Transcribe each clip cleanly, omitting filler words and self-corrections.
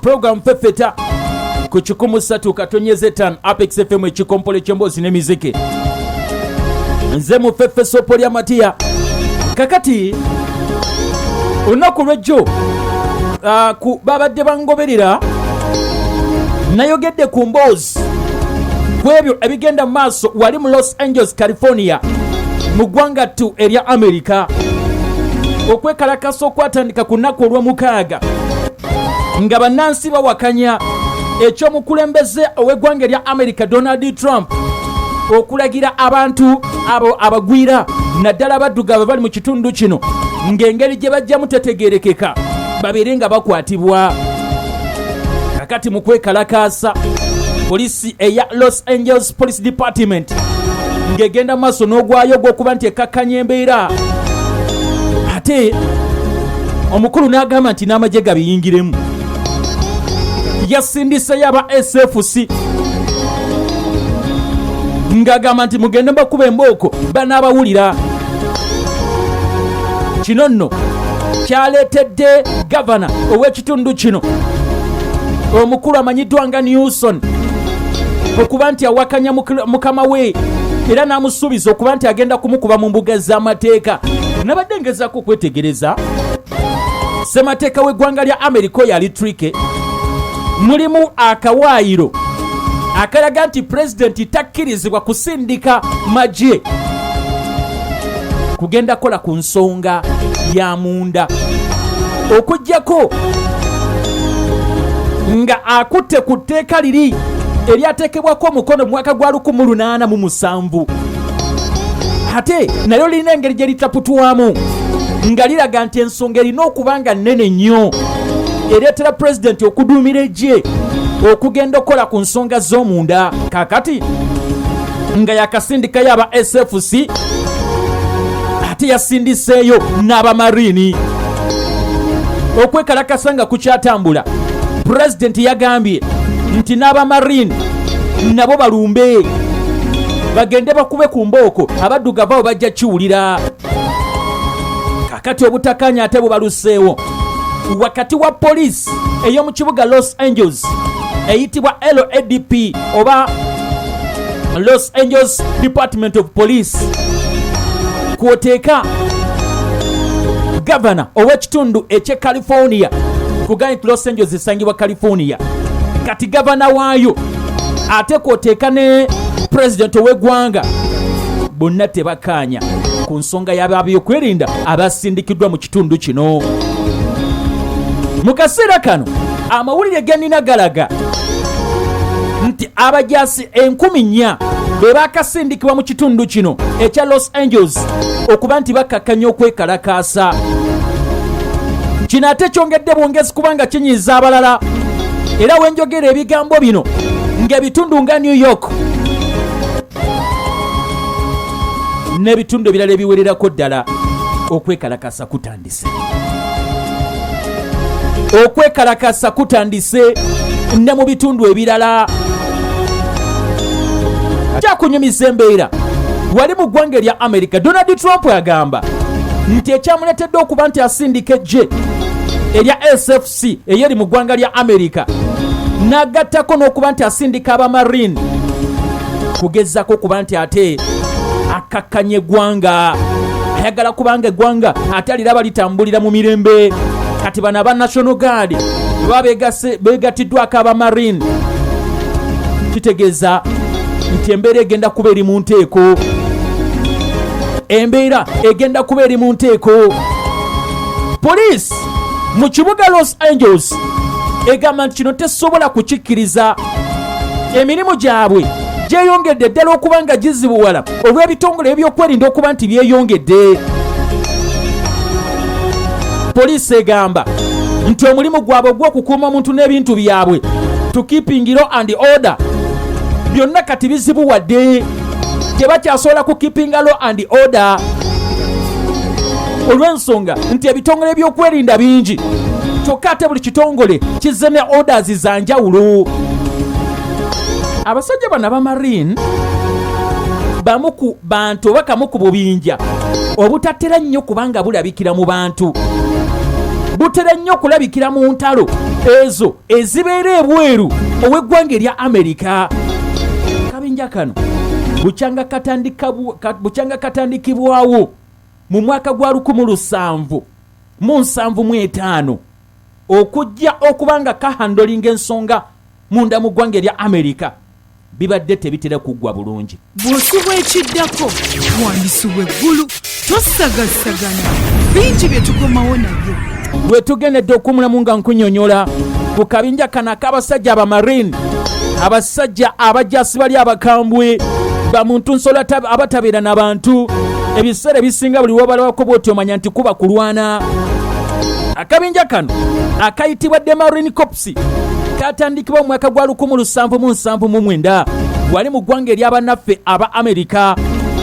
program fefeta ku 103.5 Apex FM ekikompolo ky'emboozi n'emiziki. Nze mu Fefe Sopolia Matia. Kakati olunaku lw'ejjo ku babadde bangoberera nayogedde ku mboozi kwebyo ebigenda mu maaso wali mu Los Angeles, California mu ggwanga ttu erya America. Okwekalakasa okwatandika ku nnaku olw'omukaaga nga bannansi bawakanya eky'omukulembeze ow'eggwanga erya America Donald Trump okulagira abantu abo abagwira naddala abaddugavu bali mu kitundu kino ng'engeri gye bajjamu tetegeerekeka babeere nga bakwatibwa. Kakati mu kwekalakaasa poliisi eya Los Angeles Police Department ng'egenda mu maaso n'ogwayo gw'okuba nti ekkakkanya embeera, ate omukulu n'agamba nti n'amagye gabiyingiremu. Yasindiseyo aba SFC ng'agamba nti mugende bakuba embooko banaabawulira. Kino nno kyaleetedde gavana ow'ekitundu kino omukulu amanyiddwa nga Newsom okuba nti awakanya mukama we era n'amusuubiza okuba nti agenda kumukuba mu mbuga z'amateeka. Nabadde ngezaako okwetegereza ssemateeka w'eggwanga lya America yali trike, mulimu akawaayiro akalaga nti pulezidenti takkirizibwa kusindika magye kugenda kola ku nsonga ya munda okuggyako nga akutte ku tteeka liri eryateekebwako omukono mu mwaka gwa 1807 ate nayo lirina engeri gye litaputwamu nga liraga nti ensonga erina okuba nga nnene nnyo ereetera pulezidenti okuduumira egye okugenda okukola ku nsonga z'omunda. Kaakati nga yakasindikayo aba SFC ate yasindiseeyo n'abamariini okwekalakasa nga kukyatambula. Pulezidenti yagambye nti n'abamariini nabo balumbe bagende bakube ku mbooko abaddugavu abo bajja kiwulira. Kaakati obutakanya ate bubaluseewo wakati wa poliisi ey'omu kibuga Los Angeles eyitibwa LADP oba Los Angeles Department of Police kwoteeka gavana ow'ekitundu eky'e California kugamba nti Los Angeles esangibwa California, kati gavana waayo ate kwoteeka ne president ow'eggwanga bonna tebakkaanya ku nsonga y'ab'ebyokwerinda abasindikiddwa mu kitundu kino. Mu kaseera kano amawulire gennina galaga nti abajaasi 4,000 be baakasindikibwa mu kitundu kino ekya Los Angeles okuba nti bakkakkanya okwekalakaasa. Kino ate kyongedde bwongezi kubanga kinyiiza abalala, era wenjogera ebigambo bino ng'ebitundu nga New York n'ebitundu ebirala ebiwererako ddala okwekalakasa kutandise. Okwekalakasa kutandise ne mu bitundu ebirala. Kyakunyumiza embeera wali mu ggwanga erya America Donald Trump agamba nti ekyamuleetedde okuba nti asindika egye erya SFC eyeri mu ggwanga lya America n'agattako n'okuba nti asindika abamariini kugezaako okuba nti ate akakkanya eggwanga, ayagala kubanga eggwanga ate aliraba litambulira mu mirembe. Kati bano aba National Guard baba beegatiddwako abamariini, kitegeeza nti embeera egenda kuba eri mu nteeko. Embeera egenda kuba eri mu nteeko. Poliisi mu kibuga Los Angeles egamba nti kino tesobola kukikkiriza. Emirimu gyabwe gyeyongedde ddala okuba nga gizibuwala olw'ebitongole ebyokwerinda okuba nti byeyongedde. Poliisi egamba nti omulimu gwabwe gw'okukuuma omuntu n'ebintu byabwe to keeping law and order byonna kati bizibuwadde, tebakyasobola ku keeping law and order olw'ensonga nti ebitongole by'okwerinda bingi kyokka ate buli kitongole kizze ne orders za njawulo. Abasajja bano abamariini bamu ku bantu oba kamu ku bubinja obutatera nnyo kubanga bulabikira mu bantu butera nnyo okulabikira mu ntalo ezo ezibeera ebweru ow'eggwanga erya Amerika. Akabinja kano bukyanga katandikibwawo mu mwaka gwa 1775 okujja okubanga kahandolinga ensonga munda mu ggwanga erya Amerika bibadde tebitera kuggwa bulungi. Bw'osubwa ekiddako wandisubwa eggulu tosagasagana bingi bye tukomawo nabyo. Lwe tugendedde okumulamu nga nkunyonyola ku kabinja kana ak'abasajja abamarine, abasajja abajasi bali abakambwe bamuntu nsolo abatabeera n'abantu ebiseera ebisinga buli wabalabako bw'oti omanya nti kuba kulwana. Akabinja kano akayitibwa The Marine Corps katandikibwa mu mwaka gwa 1779 wali mu ggwanga ery'abannaffe aba Amerika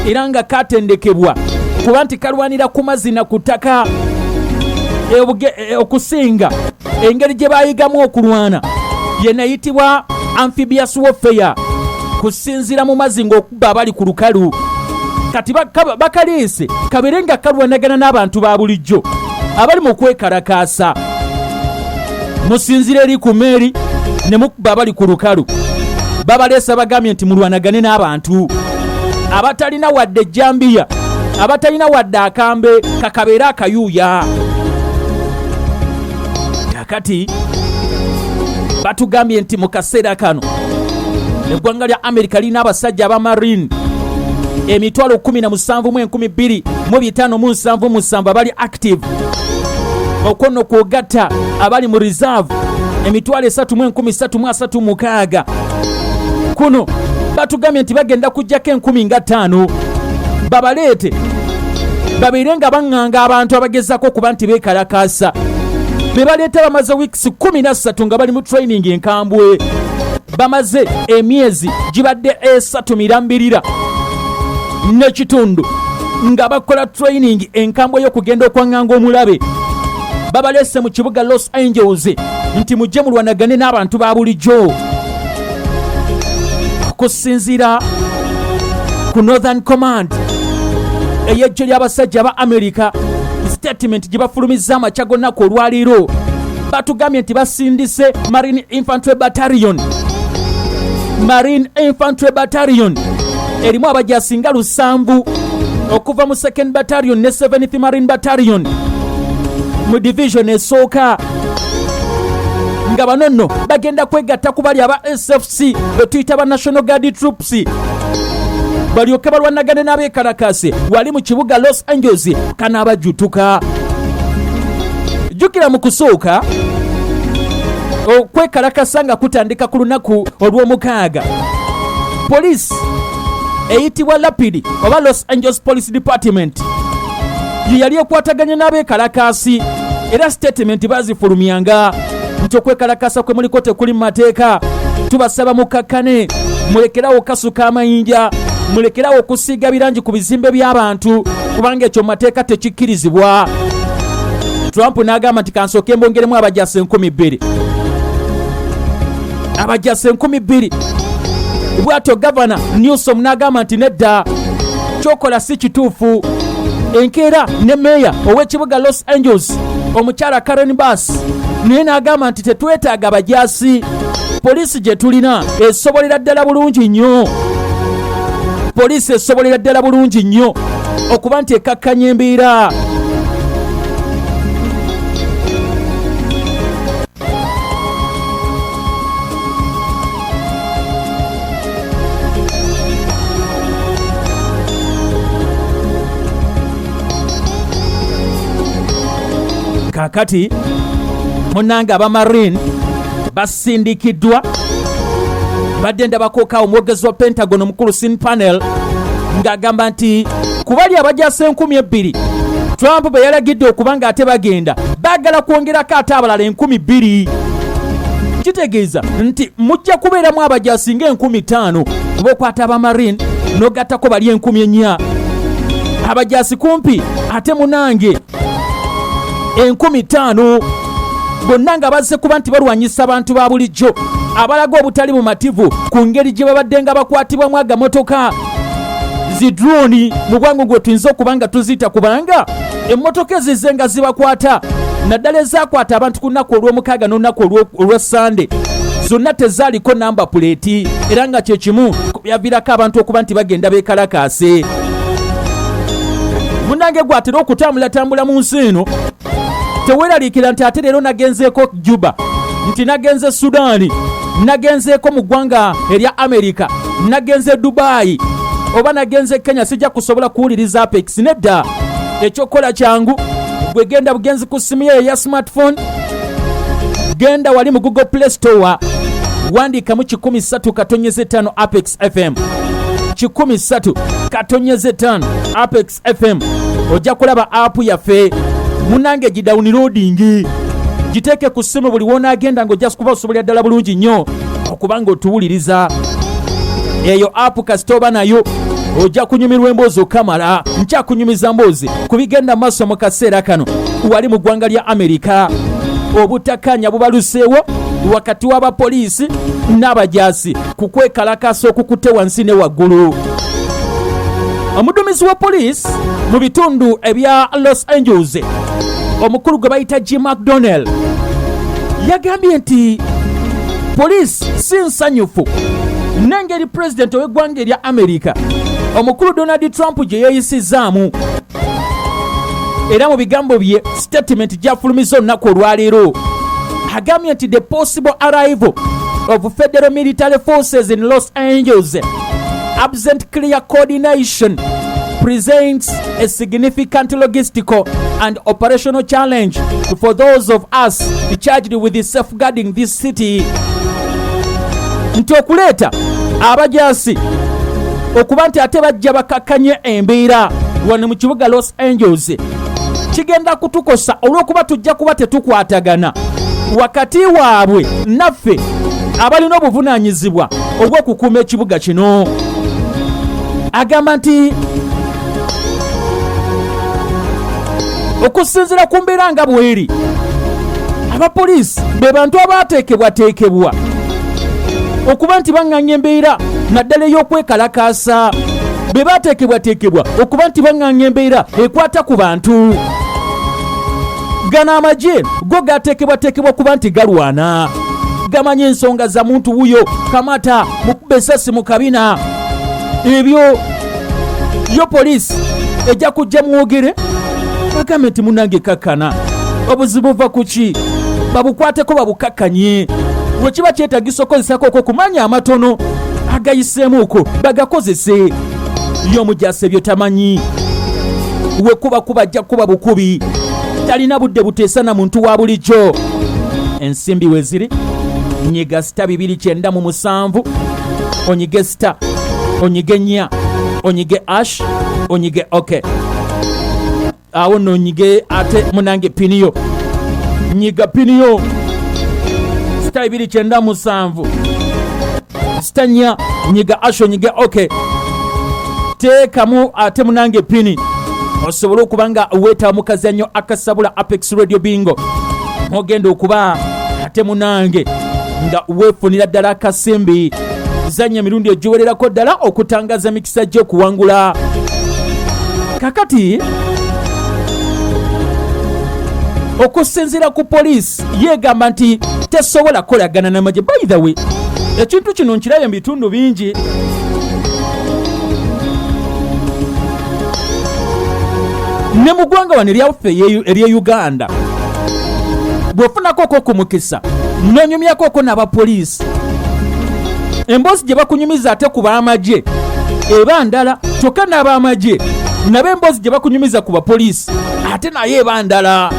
era nga katendekebwa kuba nti kalwanira ku mazzi na ku ttaka okusinga engeri gye bayigamu okulwana yenayitibwa amphibious warfare, kusinzira mu mazzi ng'okubba abali ku lukalu. Kati bakaleese kabeere nga kalwanagana n'abantu ba bulijjo abali mu kwekalakaasa, musinzira eri ku meeri ne mukuba abali ku lukalu. Babaleesa bagambye nti mulwanagane n'abantu abatalina wadde ejjambiya, abatalina wadde akambe kakabeere akayuuya. Kakati batugambye nti mu kaseera kano eggwanga lya Amerika lirina abasajja abamarine 17,257 abali active, okono kwogatta abali mu reserve 3,336. Kuno batugambye nti bagenda kujjako 15,000 babaleete babeere nga baŋŋanga abantu abagezako okuba nti beekalakaasa. Be baleeta bamaze weeks 13 nga bali mu training enkambwe, bamaze emyezi gibadde 3 n'ekitundu nga bakola training enkambwe y'okugenda okwaŋŋanga omulabe. Babaleese mu kibuga Los Angeles nti mujje mulwanagane n'abantu ba bulijjo. Kusinziira ku Northern Command ey'eggye ly'abasajja ba Amerika, statement gye bafulumizza amakya g'onnaku olwaleero batugambye nti basindise Marine Infantry Battalion erimu abajasi nga 700 okuva mu 2nd Battalion ne 7th Marine Battalion mu division esooka, nga bano nno bagenda kwegatta ku bali aba SFC be tuyita ba National Guard Troops balyoke balwanagane n'abeekalakaase wali mu kibuga Los Angeles kanaabajutuka. Jjukira mu kusooka okwekalakasa nga kutandika ku lunaku olw'omukaaga, poliisi eyitibwa Rapid oba Los Angeles Police Department ye yali ekwataganye n'abeekalakaasi era statement bazifulumyanga nti okwekalakasa kwe muliko tekuli mu mateeka. Tubasaba mukakkane, mulekerawo okukasuka amayinja, mulekerawo okusiiga birangi ku bizimbe by'abantu kubanga ekyo mu mateeka tekikkirizibwa. Trump n'agamba nti kansooke mbongeremu abajasi 2,000. Abajasi 2,000. Bw'atyo Gavana Newsom n'agamba nti nedda, kyokola si kituufu. Enkeera ne meeya ow'ekibuga Los Angeles omukyala Karen Bass naye n'agamba nti tetwetaaga bajasi, poliisi gye tulina esobolera ddala bulungi nnyo. Poliisi esobolera ddala bulungi nnyo okuba nti ekakkanya embeera. Kakati munanga abamarine basindikiddwa badde ndabakooka omwogezi wa Pentagon omukulu Sin Panel ng'agamba nti kubali abajasi 2,000 Trump be yalagidde okubanga ate bagenda baagala kwongerako ate abalala 2,000. Kitegeeza nti mujja kubeeramu abajasi nga 5,000 b'okwata abamarine n'ogattako bali 4,000 abajasi kumpi ate munange 5,000 bonna nga bazze kuba nti balwanyisa abantu ba bulijjo abalaga obutali bumativu ku ngeri gye babadde nga bakwatibwamu agamotoka zidroni mu bwangu gwe tuyinza okuba nga tuziyita kubanga emmotoka ezize nga zibakwata naddala ezakwata abantu ku nnaku olw'omukaaga n'olunaku olwa Sande zonna tezaaliko namba puleeti era nga kye kimu yaviirako abantu okuba nti bagenda beekalakaase. Munnange gwatera okutambulatambula mu nsi eno teweeraliikira nti ate leero nagenzeeko Juba, nti nagenze Sudaani, nagenzeeko mu ggwanga erya Amerika, nagenze Dubai oba nagenze Kenya, sijja kusobola kuwuliriza Apex. Nedda, ekyokola kyangu gwe genda bugenzi ku ssimu ye eya smartphone, genda wali mu Google Play Store wandiikamu 13 Apex FM 13 Apex FM, ojja kulaba app yaffe. Munange gidawuniloadingi giteeke ku ssimu buli wonaagenda ng'ojja kuba osobolera ddala bulungi nnyo okubanga otuwuliriza. Eyo app kasitoba nayo ojja kunyumirwa emboozi okamala. Nkyakunyumiza mboozi ku bigenda maaso mu kaseera kano wali mu ggwanga lya Amerika. Obutakkaanya bubaluseewo wakati w'abapoliisi n'abajaasi ku kwekalakaasa okukutte wansi ne waggulu. Omuduumizi wa poliisi mu bitundu ebya Los Angeles, omukulu gwe bayita Jim McDonnell, yagambye nti poliisi si nsanyufu n'engeri pulezidenti ow'eggwanga erya Amerika omukulu Donald Trump gye yeeyisizaamu. Era mu bigambo bye statement gy'afulumiza olunaku olwaleero agambye nti the possible arrival of federal military forces in Los Angeles absent clear coordination presents a significant logistical and operational challenge for those of us charged with safeguarding this city. Nti okuleeta abajaasi okuba nti ate bajja bakakkanye embeera wano mu kibuga Los Angeles kigenda kutukosa olw'okuba tujja kuba tetukwatagana wakati waabwe naffe abalina obuvunaanyizibwa obw'okukuuma ekibuga kino. Agamba nti okusinziira ku mbeera nga bweri, abapoliisi be bantu abaateekebwateekebwa okuba nti baŋŋaanya embeera naddala ey'okwekalakaasa, be baateekebwateekebwa okuba nti baŋŋaanya embeera ekwata ku bantu. Gano amagye go gateekebwateekebwa okuba nti galwana, gamanya ensonga za muntu wuyo kamata mukube essasi mu kabina. Ebyo yo poliisi ejja kujja mwogere bagambe nti munnange kakkana obuzibu buva ku ki, babukwateko babukakkanye. Bwe kiba kyetagisa okozesako okwo kumanya amatono agayiseemuuko bagakozese. Yo omujaasi ebyo tamanyi, we kuba ajja kuba bukubi, talina budde buteesa na muntu wa bulijjo. Ensimbi we ziri nyiga sita 297 onyige sita onyige nnya onyige ash onyige oke awo nonyige ate munange piniyo nyiga piniyo sita 297 sita nnya nyiga ash onyige oke teekamu ate munange pini osobola okuba nga weetaba mu kazannyo akasabula Apex Radio Bingo. Ogenda okuba ate munange nga weefunira ddala akasimbi zanya emirundi egiwererako ddala okutangaza emikisa gy'okuwangula. Kakati okusinziira ku poliisi yeegamba nti tesobola kolagana n'amagye. By the way, ekintu kino nkirabye mu bitundu bingi. Ne mu ggwanga wano eryaffe erye Uganda bw'ofunako okwo ku mukisa noonyumyako okwo n'abapoliisi, emboozi gye bakunyumiza ate ku b'amagye eba ndala, kyokka n'ab'amagye nabo emboozi gye bakunyumiza ku bapoliisi ate naye eba ndala.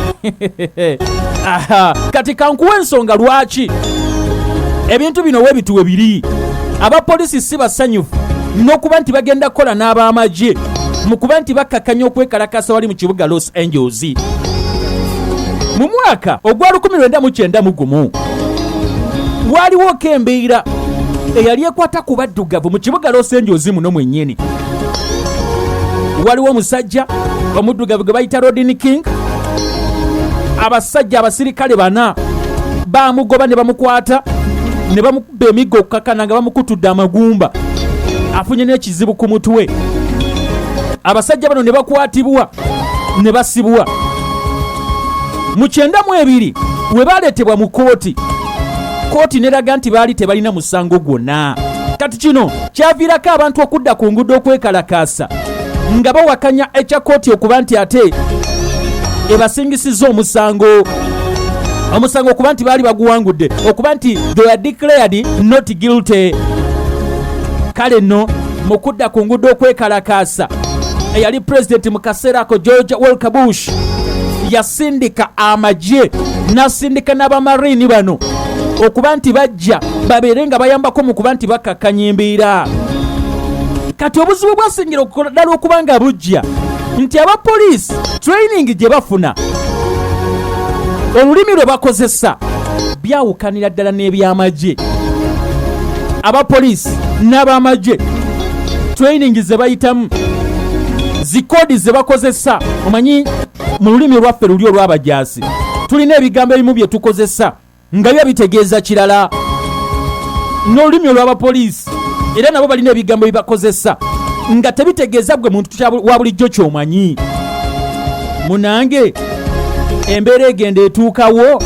Kati kankuwa ensonga lwaki ebintu bino we bituwe biri. Abapoliisi si basanyufu n'okuba nti bagenda kukola n'ab'amagye mu kuba nti bakkakkanya okwekalakasa wali mu kibuga Los Angeles. Mu mwaka ogwa 1991 waaliwo embeera eyali ekwata ku baddugavu mu kibuga Los Angeles muno mwennyini. Waliwo omusajja omuddugavu gwe bayita Rodney King, abasajja abasirikale 4 baamugoba ne bamukwata ne bamukuba emiggo okukakana nga bamukutudde amagumba, afunye n'ekizibu ku mutwe. Abasajja bano ne bakwatibwa ne basibwa mu 92 we baleetebwa mu kooti neraga nti baali tebalina musango gwonna. Kati kino kyaviirako abantu okudda ku nguudo okwekalakaasa nga bawakanya ekya kooti okuba nti ate ebasingisiza omusango okuba nti baali baguwangudde, okuba nti they were declared not guilty. Kale nno mu kudda ku nguudo okwekalakaasa eyali pulezidenti mu kaseera ako George Walker Bush yasindika amagye n'asindika n'abamarini bano okuba nti bajja babeere nga bayambako mu kuba nti bakakkanya embeera. Kati obuzibu bwasingira ddala okuba nga bujja nti abapoliisi training gye bafuna, olulimi lwe bakozesa byawukanira ddala n'ebyamagye. Abapoliisi n'abamagye training ze bayitamu, zikoodi ze bakozesa, omanyi mu lulimi lwaffe luli olw'abajaasi tulina ebigambo ebimu bye tukozesa nga byo bitegeeza kirala n'olulimi olw'abapoliisi era nabo balina ebigambo bye bakozesa nga tebitegeeza gwe muntu wa bulijjo ky'omanyi. Munange embeera egenda etuukawo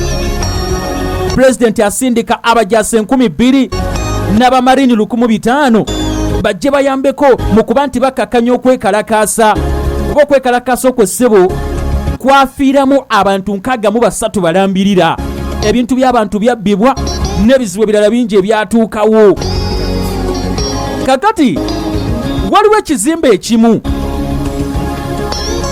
pulezidenti asindika abajaasi 2,000 n'abamarini 500 bajje bayambeko mu kuba nti bakakkanya okwekalakaasa. Kuba okwekalakaasa okwo ssebo kwafiiramu abantu 63 balambirira, ebintu by'abantu byabbibwa n'ebizibu ebirala bingi ebyatuukawo. Kakati waliwo ekizimbe ekimu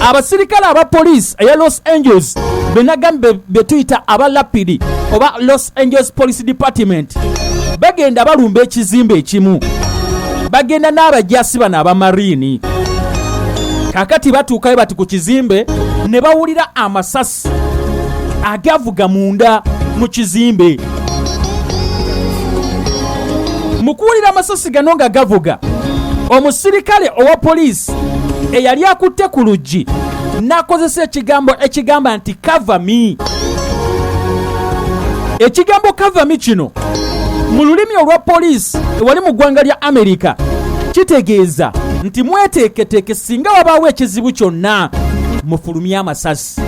abasirikale aba poliisi eya Los Angeles benagambe betuyita aba Rapid oba Los Angeles Police Department bagenda balumba ekizimbe ekimu, bagenda n'abajaasi bano abamarini. Kakati batuukayo bati ku kizimbe ne bawulira amasasi agavuga munda mu kizimbe. Mu kuwulira amasasi gano nga gavuga, omusirikale owa poliisi eyali akutte ku luggi n'akozesa ekigambo ekigamba nti cover me. Ekigambo cover me kino mu lulimi olwa poliisi ewali mu ggwanga lya Amerika kitegeeza nti mweteeketeeke singa wabaawo ekizibu kyonna mufulumye amasasi.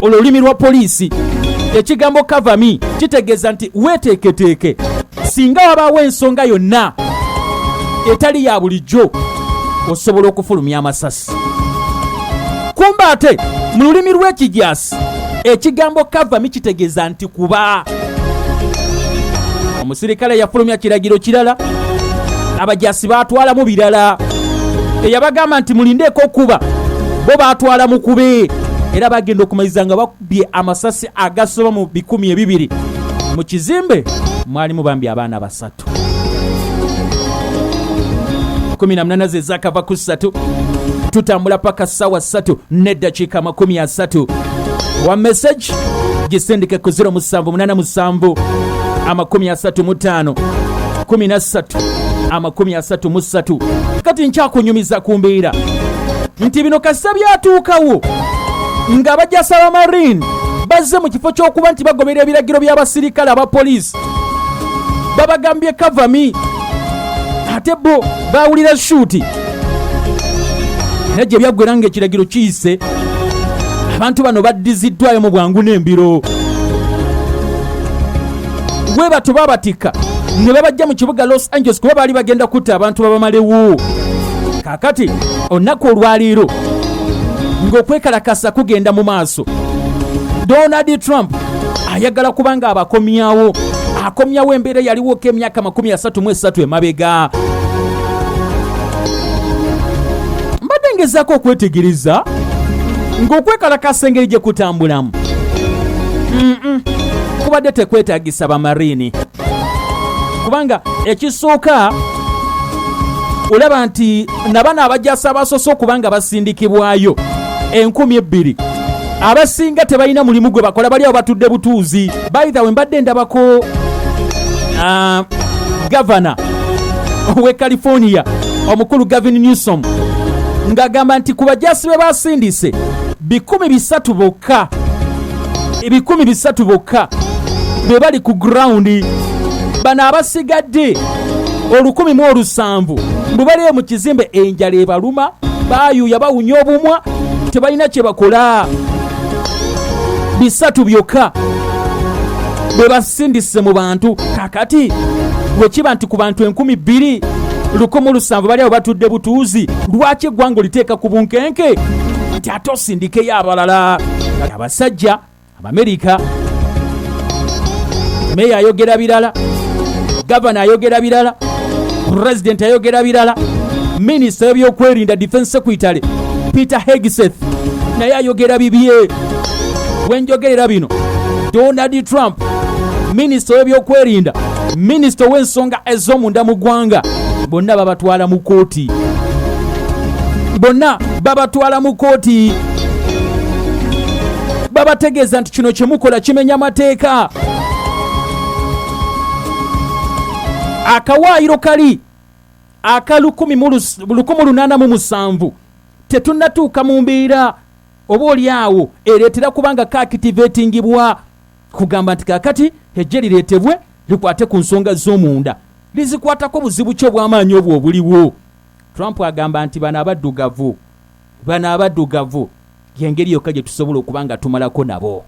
Olulimi lwa poliisi ekigambo cover me kitegeeza nti weeteeketeeke singa wabaawo ensonga yonna etali ya bulijjo osobola okufulumya amasasi. Kumba ate mu lulimi lw'ekijaasi ekigambo cover me kitegeeza nti kuba. Omusirikale yafulumya kiragiro kirala, abajaasi baatwalamu birala, eyabagamba nti mulindeeko okuba bo baatwala mukube, era bagenda okumaliriza nga bakubye amasasi agasoba mu 200. Mu kizimbe mwalimu bambi abaana 3. 18 ze zakava ku 3 tutambula paka sawa 3 n'eddakiika 30. Wa message gisindike ku 0787 35 13 kati nkyakunyumiza ku mbeera nti bino kasita byatuukawo nga abajaasi abamarine bazze mu kifo ky'okuba nti bagobera ebiragiro by'abasirikale aba poliisi babagambye cover me, ate bo bawulira shuuti era gye byaggwera ng'ekiragiro kiyise abantu bano baddiziddwayo mu bwangu n'embiro. Bwe bato babatika ne babajja mu kibuga Los Angeles kuba baali bagenda kutta abantu babamalewo. Kakati olunaku olwaleero ng'okwekalakasa kugenda mu maaso, Donald Trump ayagala kubanga abakomyawo embeera yaliwo emyaka 33 emabega. Mbadde ngezaako okwetegereza ng'okwekalakasa engeri gye kutambulamu kubadde tekwetaagisa bamarini, kubanga ekisooka olaba nti nabana abajaasi abasoose okubanga basindikibwayo 2,000 abasinga tebalina mulimu gwe bakola, bali awo batudde butuuzi. By the way, mbadde ndabako gavana owe California omukulu Gavin Newsom ng'agamba nti ku bajaasi be basindise 300 bokka, 300 bokka be bali ku ground. Bano abasigadde 1,700 mbu bali mu kizimbe enjala ebaluma, baayuuya bawunya obumwa, tebalina kye bakola. bisatu byokka bwe basindise mu bantu. Kakati wekiba nti ku bantu 2,107 bali awo batudde butuuzi, lwaki eggwanga oliteeka ku bunkenke nti ate osindikeyo abalala? Abasajja Abamerika, meya ayogera birala, gavana ayogera birala, pulezidenti ayogera birala, minisita w'ebyokwerinda defense secretary Peter Hegseth naye ayogera bibye. Wenjogerera bino, Donald Trump, minisita w'ebyokwerinda, minisita w'ensonga ez'omunda mu ggwanga, bonna babatwala mu kooti. Bonna babatwala mu kooti. Babategeeza nti kino kyemukola kimenya amateeka. Akawaayiro kali aka 1807 tetunnatuuka mu mbeera oba oli awo ereetera kubanga kaakitiveetingibwa, kugamba nti kaakati ejje lireetebwe likwate ku nsonga z'omunda, lizikwatako buzibu ki obw'amaanyi obwo obuliwo. Trump agamba nti bano abaddugavu, y'engeri yokka gye tusobola okuba nga tumalako nabo.